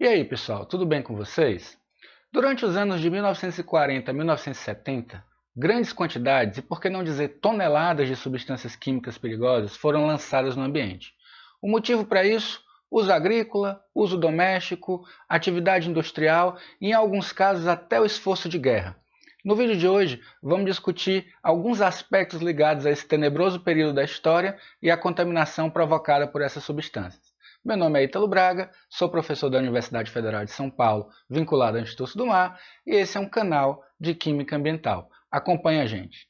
E aí, pessoal, tudo bem com vocês? Durante os anos de 1940 a 1970, grandes quantidades, e por que não dizer toneladas de substâncias químicas perigosas foram lançadas no ambiente. O motivo para isso? Uso agrícola, uso doméstico, atividade industrial e, em alguns casos, até o esforço de guerra. No vídeo de hoje, vamos discutir alguns aspectos ligados a esse tenebroso período da história e a contaminação provocada por essas substâncias. Meu nome é Ítalo Braga, sou professor da Universidade Federal de São Paulo, vinculado ao Instituto do Mar, e esse é um canal de Química Ambiental. Acompanhe a gente.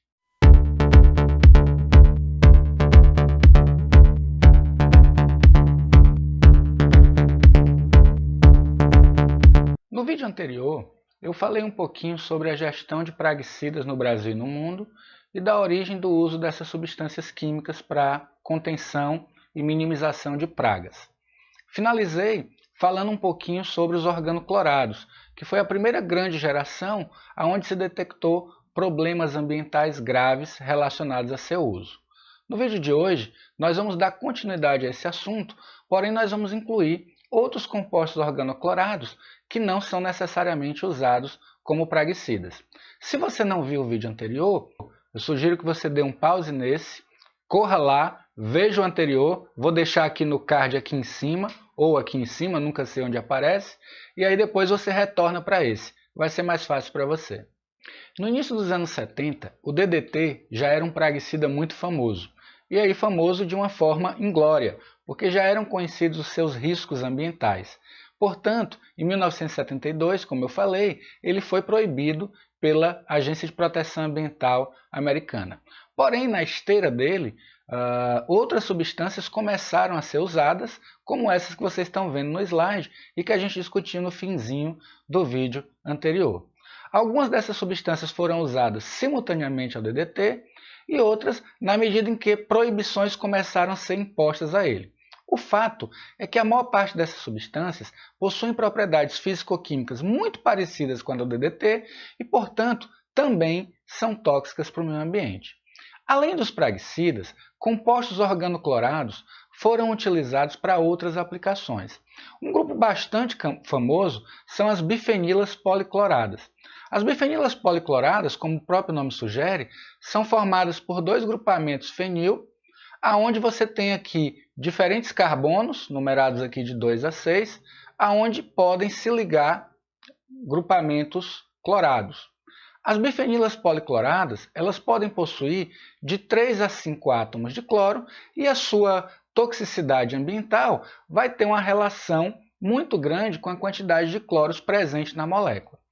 No vídeo anterior, eu falei um pouquinho sobre a gestão de praguicidas no Brasil e no mundo e da origem do uso dessas substâncias químicas para contenção e minimização de pragas. Finalizei falando um pouquinho sobre os organoclorados, que foi a primeira grande geração onde se detectou problemas ambientais graves relacionados a seu uso. No vídeo de hoje, nós vamos dar continuidade a esse assunto, porém nós vamos incluir outros compostos organoclorados que não são necessariamente usados como praguicidas. Se você não viu o vídeo anterior, eu sugiro que você dê um pause nesse, corra lá, veja o anterior, vou deixar aqui no card aqui em cima, ou aqui em cima, nunca sei onde aparece, e aí depois você retorna para esse, vai ser mais fácil para você. No início dos anos 70, o DDT já era um praguicida muito famoso, e aí famoso de uma forma inglória, porque já eram conhecidos os seus riscos ambientais. Portanto, em 1972, como eu falei, ele foi proibido pela Agência de Proteção Ambiental americana. Porém, na esteira dele, outras substâncias começaram a ser usadas, como essas que vocês estão vendo no slide e que a gente discutiu no finzinho do vídeo anterior. Algumas dessas substâncias foram usadas simultaneamente ao DDT e outras na medida em que proibições começaram a ser impostas a ele. O fato é que a maior parte dessas substâncias possuem propriedades físico-químicas muito parecidas com a do DDT e, portanto, também são tóxicas para o meio ambiente. Além dos praguicidas, compostos organoclorados foram utilizados para outras aplicações. Um grupo bastante famoso são as bifenilas policloradas. As bifenilas policloradas, como o próprio nome sugere, são formadas por dois grupamentos fenil, aonde você tem aqui diferentes carbonos, numerados aqui de 2 a 6, aonde podem se ligar grupamentos clorados. As bifenilas policloradas, elas podem possuir de 3 a 5 átomos de cloro e a sua toxicidade ambiental vai ter uma relação muito grande com a quantidade de cloros presente na molécula.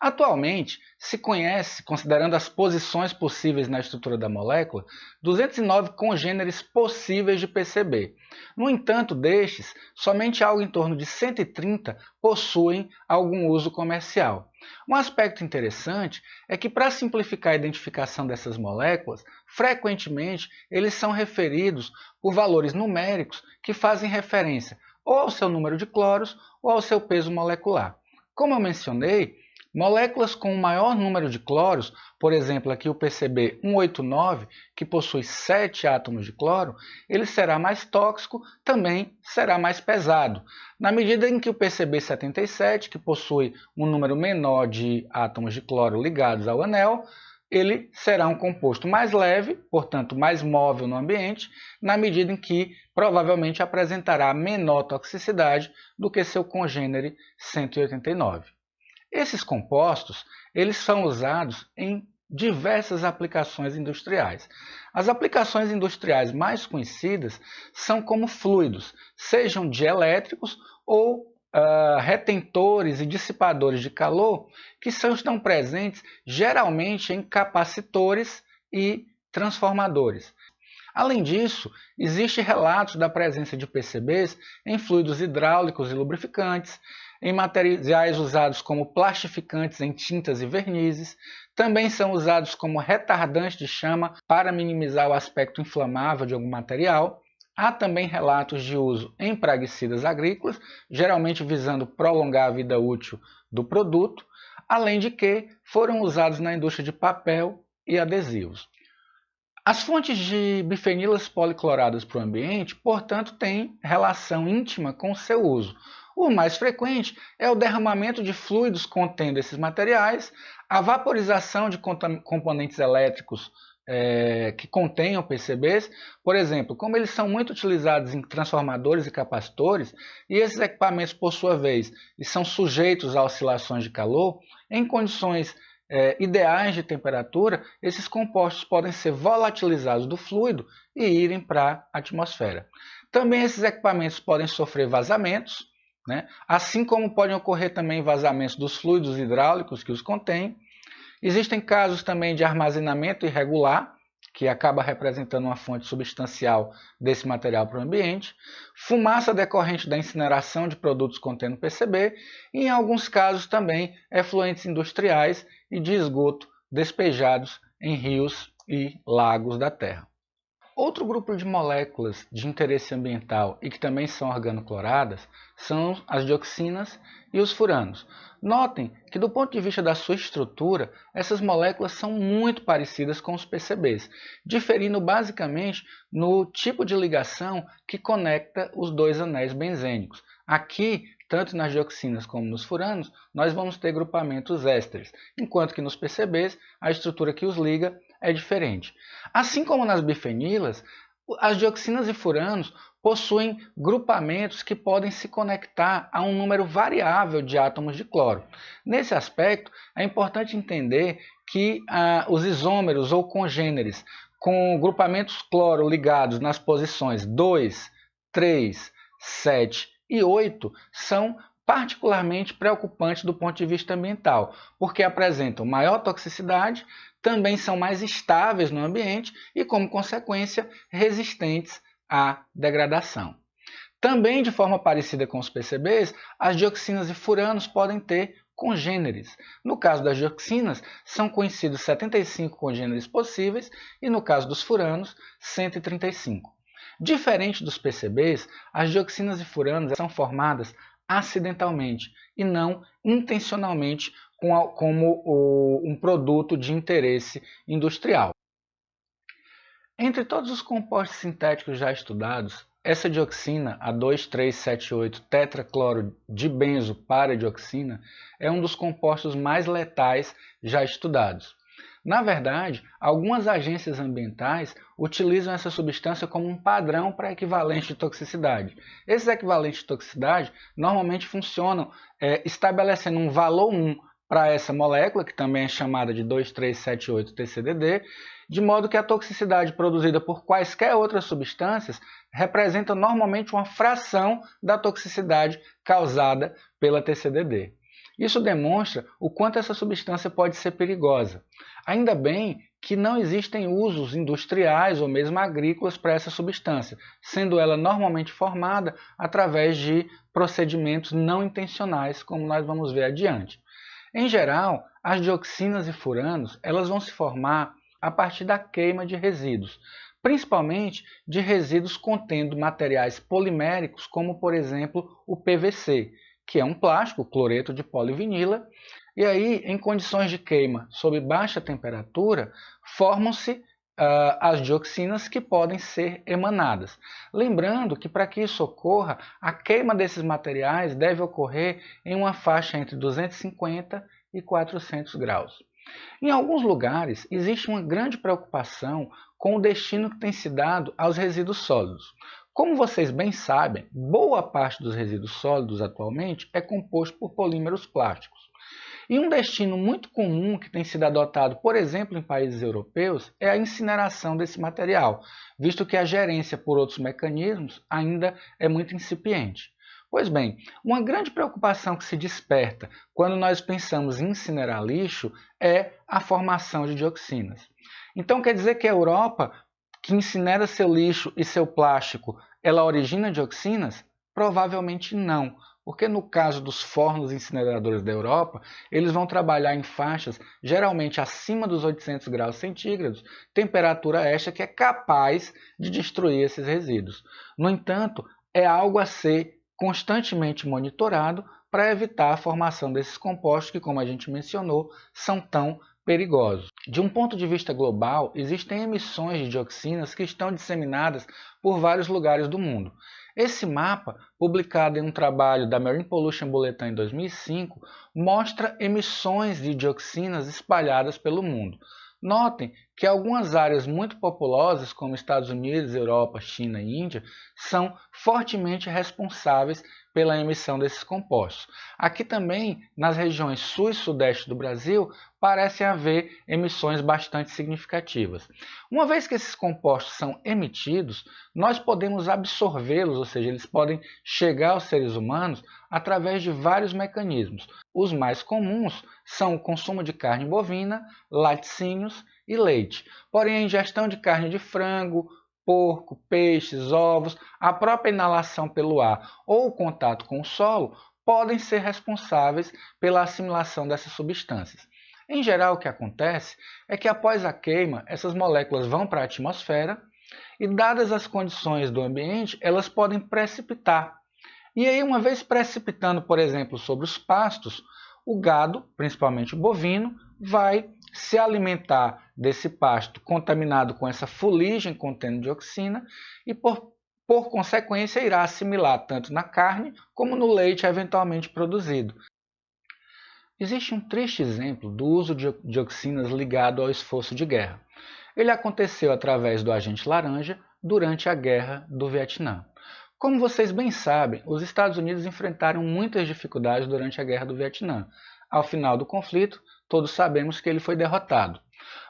Atualmente, se conhece, considerando as posições possíveis na estrutura da molécula, 209 congêneres possíveis de PCB. No entanto, destes, somente algo em torno de 130 possuem algum uso comercial. Um aspecto interessante é que, para simplificar a identificação dessas moléculas, frequentemente eles são referidos por valores numéricos que fazem referência ou ao seu número de cloros ou ao seu peso molecular. Como eu mencionei, moléculas com o maior número de cloros, por exemplo, aqui o PCB 189, que possui 7 átomos de cloro, ele será mais tóxico, também será mais pesado. Na medida em que o PCB 77, que possui um número menor de átomos de cloro ligados ao anel, ele será um composto mais leve, portanto mais móvel no ambiente, na medida em que provavelmente apresentará menor toxicidade do que seu congênere 189. Esses compostos eles são usados em diversas aplicações industriais. As aplicações industriais mais conhecidas são como fluidos, sejam dielétricos ou retentores e dissipadores de calor, que estão presentes geralmente em capacitores e transformadores. Além disso, existem relatos da presença de PCBs em fluidos hidráulicos e lubrificantes, em materiais usados como plastificantes em tintas e vernizes, também são usados como retardantes de chama para minimizar o aspecto inflamável de algum material. Há também relatos de uso em praguicidas agrícolas, geralmente visando prolongar a vida útil do produto, além de que foram usados na indústria de papel e adesivos. As fontes de bifenilas policloradas para o ambiente, portanto, têm relação íntima com o seu uso. O mais frequente é o derramamento de fluidos contendo esses materiais, a vaporização de componentes elétricos que contenham PCBs, por exemplo, como eles são muito utilizados em transformadores e capacitores, e esses equipamentos, por sua vez, são sujeitos a oscilações de calor, em condições ideais de temperatura, esses compostos podem ser volatilizados do fluido e irem para a atmosfera. Também esses equipamentos podem sofrer vazamentos, né? Assim como podem ocorrer também vazamentos dos fluidos hidráulicos que os contêm. Existem casos também de armazenamento irregular, que acaba representando uma fonte substancial desse material para o ambiente, fumaça decorrente da incineração de produtos contendo PCB e, em alguns casos, também efluentes industriais e de esgoto despejados em rios e lagos da Terra. Outro grupo de moléculas de interesse ambiental e que também são organocloradas são as dioxinas e os furanos. Notem que, do ponto de vista da sua estrutura, essas moléculas são muito parecidas com os PCBs, diferindo basicamente no tipo de ligação que conecta os dois anéis benzênicos. Aqui, tanto nas dioxinas como nos furanos, nós vamos ter grupamentos ésteres, enquanto que nos PCBs a estrutura que os liga é diferente. Assim como nas bifenilas, as dioxinas e furanos possuem grupamentos que podem se conectar a um número variável de átomos de cloro. Nesse aspecto, é importante entender que os isômeros ou congêneres com grupamentos cloro ligados nas posições 2, 3, 7 e 8 são particularmente preocupantes do ponto de vista ambiental, porque apresentam maior toxicidade, também são mais estáveis no ambiente e, como consequência, resistentes à degradação. Também, de forma parecida com os PCBs, as dioxinas e furanos podem ter congêneres. No caso das dioxinas, são conhecidos 75 congêneres possíveis e, no caso dos furanos, 135. Diferente dos PCBs, as dioxinas e furanos são formadas acidentalmente e não intencionalmente como um produto de interesse industrial. Entre todos os compostos sintéticos já estudados, essa dioxina, a 2,3,7,8-tetracloro-dibenzo-paradioxina, é um dos compostos mais letais já estudados. Na verdade, algumas agências ambientais utilizam essa substância como um padrão para equivalente de toxicidade. Esses equivalentes de toxicidade normalmente funcionam estabelecendo um valor 1 para essa molécula, que também é chamada de 2,3,7,8-TCDD, de modo que a toxicidade produzida por quaisquer outras substâncias representa normalmente uma fração da toxicidade causada pela TCDD. Isso demonstra o quanto essa substância pode ser perigosa. Ainda bem que não existem usos industriais ou mesmo agrícolas para essa substância, sendo ela normalmente formada através de procedimentos não intencionais, como nós vamos ver adiante. Em geral, as dioxinas e furanos elas vão se formar a partir da queima de resíduos, principalmente de resíduos contendo materiais poliméricos, como por exemplo o PVC, que é um plástico, cloreto de polivinila, e aí em condições de queima sob baixa temperatura formam-se as dioxinas que podem ser emanadas. Lembrando que para que isso ocorra, a queima desses materiais deve ocorrer em uma faixa entre 250 e 400 graus. Em alguns lugares, existe uma grande preocupação com o destino que tem se dado aos resíduos sólidos. Como vocês bem sabem, boa parte dos resíduos sólidos atualmente é composto por polímeros plásticos. E um destino muito comum que tem sido adotado, por exemplo, em países europeus, é a incineração desse material, visto que a gerência por outros mecanismos ainda é muito incipiente. Pois bem, uma grande preocupação que se desperta quando nós pensamos em incinerar lixo é a formação de dioxinas. Então quer dizer que a Europa, que incinera seu lixo e seu plástico, ela origina dioxinas? Provavelmente não, porque no caso dos fornos incineradores da Europa, eles vão trabalhar em faixas geralmente acima dos 800 graus centígrados, temperatura esta que é capaz de destruir esses resíduos. No entanto, é algo a ser constantemente monitorado para evitar a formação desses compostos que, como a gente mencionou, são tão perigosos. De um ponto de vista global, existem emissões de dioxinas que estão disseminadas por vários lugares do mundo. Esse mapa, publicado em um trabalho da Marine Pollution Bulletin em 2005, mostra emissões de dioxinas espalhadas pelo mundo. Notem que algumas áreas muito populosas, como Estados Unidos, Europa, China e Índia, são fortemente responsáveis pela emissão desses compostos. Aqui também, nas regiões sul e sudeste do Brasil, parecem haver emissões bastante significativas. Uma vez que esses compostos são emitidos, nós podemos absorvê-los, ou seja, eles podem chegar aos seres humanos através de vários mecanismos. Os mais comuns são o consumo de carne bovina, laticínios e leite. Porém, a ingestão de carne de frango, porco, peixes, ovos, a própria inalação pelo ar ou o contato com o solo podem ser responsáveis pela assimilação dessas substâncias. Em geral, o que acontece é que após a queima, essas moléculas vão para a atmosfera e, dadas as condições do ambiente, elas podem precipitar. E aí, uma vez precipitando, por exemplo, sobre os pastos, o gado, principalmente o bovino, vai se alimentar desse pasto contaminado com essa fuligem contendo dioxina e, por consequência, irá assimilar tanto na carne como no leite eventualmente produzido. Existe um triste exemplo do uso de dioxinas ligado ao esforço de guerra. Ele aconteceu através do agente laranja durante a Guerra do Vietnã. Como vocês bem sabem, os Estados Unidos enfrentaram muitas dificuldades durante a Guerra do Vietnã. Ao final do conflito, todos sabemos que ele foi derrotado.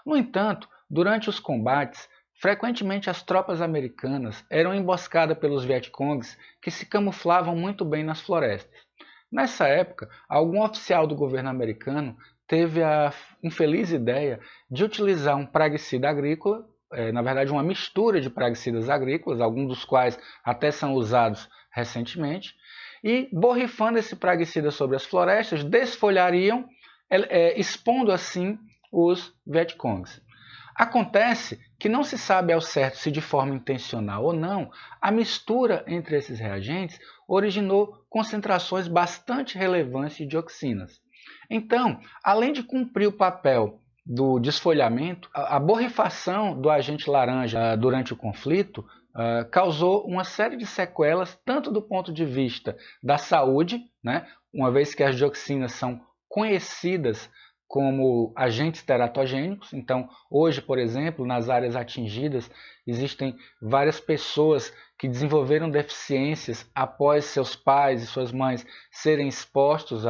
No entanto, durante os combates, frequentemente as tropas americanas eram emboscadas pelos Vietcongs que se camuflavam muito bem nas florestas. Nessa época, algum oficial do governo americano teve a infeliz ideia de utilizar um praguicida agrícola, na verdade uma mistura de praguicidas agrícolas, alguns dos quais até são usados recentemente, e borrifando esse praguicida sobre as florestas, desfolhariam, expondo assim os Vietcongs. Acontece que não se sabe ao certo se de forma intencional ou não, a mistura entre esses reagentes originou concentrações bastante relevantes de dioxinas. Então, além de cumprir o papel do desfolhamento, a borrifação do agente laranja durante o conflito causou uma série de sequelas, tanto do ponto de vista da saúde, né, uma vez que as dioxinas são conhecidas como agentes teratogênicos. Então, hoje, por exemplo, nas áreas atingidas, existem várias pessoas que desenvolveram deficiências após seus pais e suas mães serem expostos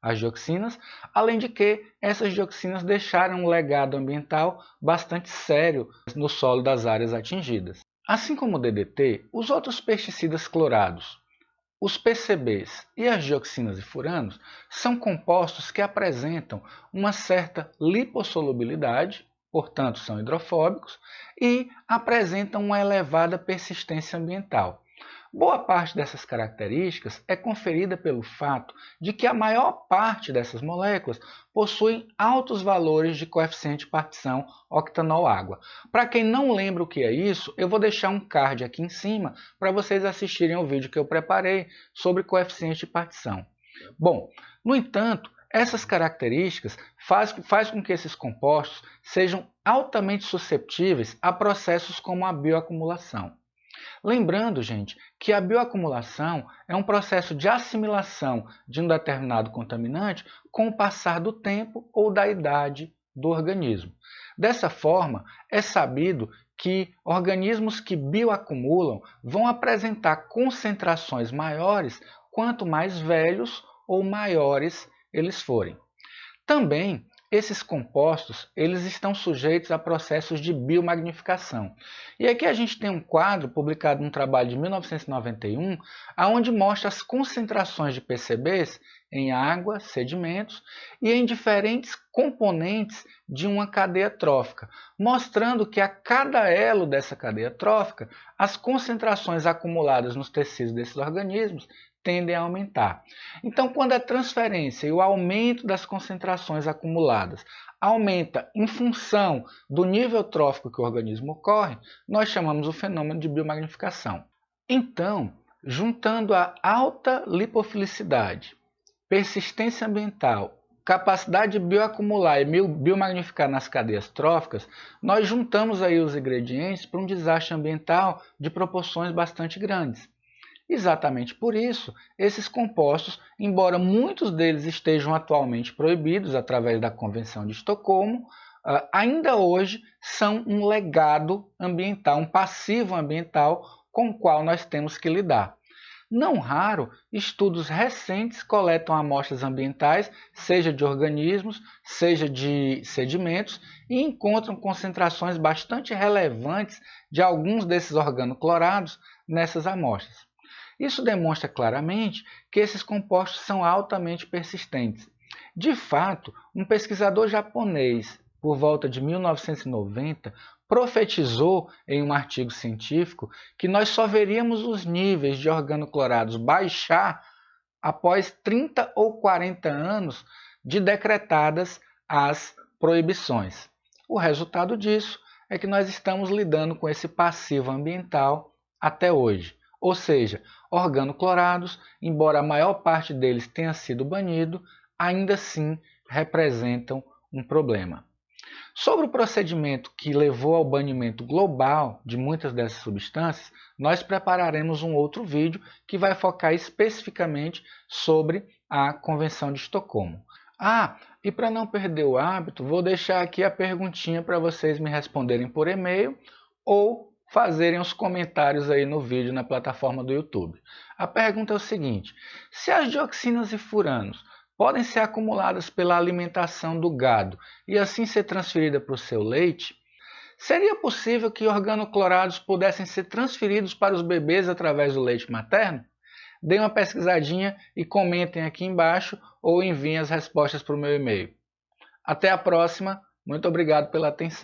às dioxinas, além de que essas dioxinas deixaram um legado ambiental bastante sério no solo das áreas atingidas. Assim como o DDT, os outros pesticidas clorados, os PCBs e as dioxinas e furanos são compostos que apresentam uma certa lipossolubilidade, portanto são hidrofóbicos, e apresentam uma elevada persistência ambiental. Boa parte dessas características é conferida pelo fato de que a maior parte dessas moléculas possuem altos valores de coeficiente de partição octanol-água. Para quem não lembra o que é isso, eu vou deixar um card aqui em cima para vocês assistirem ao vídeo que eu preparei sobre coeficiente de partição. Bom, no entanto, essas características faz com que esses compostos sejam altamente susceptíveis a processos como a bioacumulação. Lembrando, gente, que a bioacumulação é um processo de assimilação de um determinado contaminante com o passar do tempo ou da idade do organismo. Dessa forma, é sabido que organismos que bioacumulam vão apresentar concentrações maiores quanto mais velhos ou maiores eles forem. Também, esses compostos eles estão sujeitos a processos de biomagnificação. E aqui a gente tem um quadro publicado num trabalho de 1991, onde mostra as concentrações de PCBs em água, sedimentos e em diferentes componentes de uma cadeia trófica, mostrando que a cada elo dessa cadeia trófica, as concentrações acumuladas nos tecidos desses organismos tendem a aumentar. Então, quando a transferência e o aumento das concentrações acumuladas aumenta em função do nível trófico que o organismo ocorre, nós chamamos o fenômeno de biomagnificação. Então, juntando a alta lipofilicidade, persistência ambiental, capacidade de bioacumular e biomagnificar nas cadeias tróficas, nós juntamos aí os ingredientes para um desastre ambiental de proporções bastante grandes. Exatamente por isso, esses compostos, embora muitos deles estejam atualmente proibidos através da Convenção de Estocolmo, ainda hoje são um legado ambiental, um passivo ambiental com o qual nós temos que lidar. Não raro, estudos recentes coletam amostras ambientais, seja de organismos, seja de sedimentos, e encontram concentrações bastante relevantes de alguns desses organoclorados nessas amostras. Isso demonstra claramente que esses compostos são altamente persistentes. De fato, um pesquisador japonês, por volta de 1990, profetizou em um artigo científico que nós só veríamos os níveis de organoclorados baixar após 30 ou 40 anos de decretadas as proibições. O resultado disso é que nós estamos lidando com esse passivo ambiental até hoje. Ou seja, organoclorados, embora a maior parte deles tenha sido banido, ainda assim representam um problema. Sobre o procedimento que levou ao banimento global de muitas dessas substâncias, nós prepararemos um outro vídeo que vai focar especificamente sobre a Convenção de Estocolmo. E para não perder o hábito, vou deixar aqui a perguntinha para vocês me responderem por e-mail ou fazerem os comentários aí no vídeo na plataforma do YouTube. A pergunta é o seguinte: se as dioxinas e furanos podem ser acumuladas pela alimentação do gado e assim ser transferida para o seu leite, seria possível que organoclorados pudessem ser transferidos para os bebês através do leite materno? Deem uma pesquisadinha e comentem aqui embaixo ou enviem as respostas para o meu e-mail. Até a próxima, muito obrigado pela atenção.